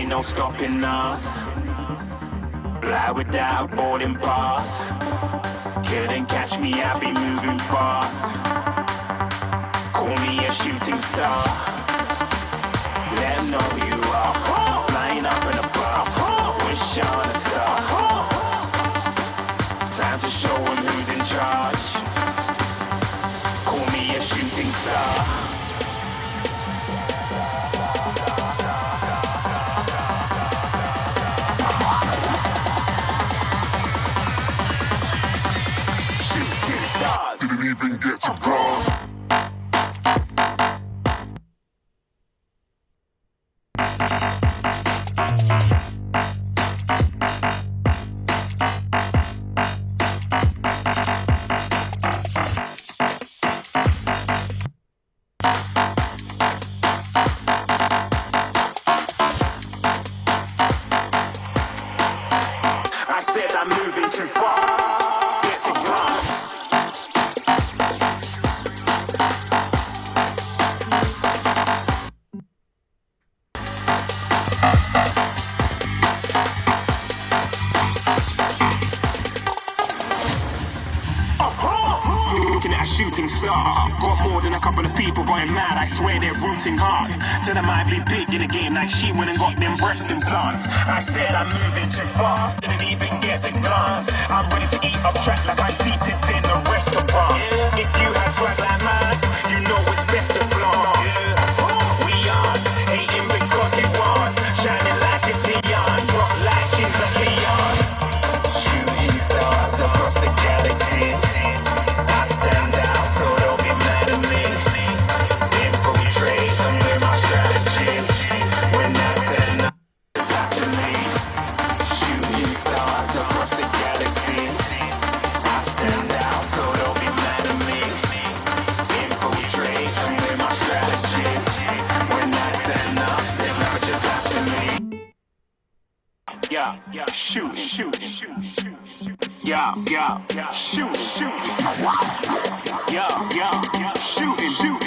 ain't no stopping us. Fly without boarding pass. Couldn't catch me, I be moving fast. Call me a shooting star. Let 'em know who you are. Flying up in a bar. Wish on a star. Time to show 'em who's in charge. Call me a shooting star. Didn't even get to cross. I said I'm moving too far. Get to glass. Looking at a shooting star. Got more than a couple of people going mad. I swear they're rooting hard. Said I might be big in the game like she went and got them breast implants. I said I'm moving too fast. Didn't even get a glance. I'm ready to eat up track like I'm seated in a restaurant. If you have swag like mine, you know it's best to flaunt. We aren't hating because you aren't. Shining like it's neon. Rock like kings of Leon. Shooting stars across the galaxy. I stand out, so don't get mad at me. Infiltrate, I'm with my strategy. When I turn up, it's after me. Shooting stars across the galaxy. I stand out, so don't get mad at me. Infiltrate, I'm with my strategy. When I turn up, they're never just after me. Yeah, shoot, shoot, shoot. Yeah, shooting. Yeah, shooting.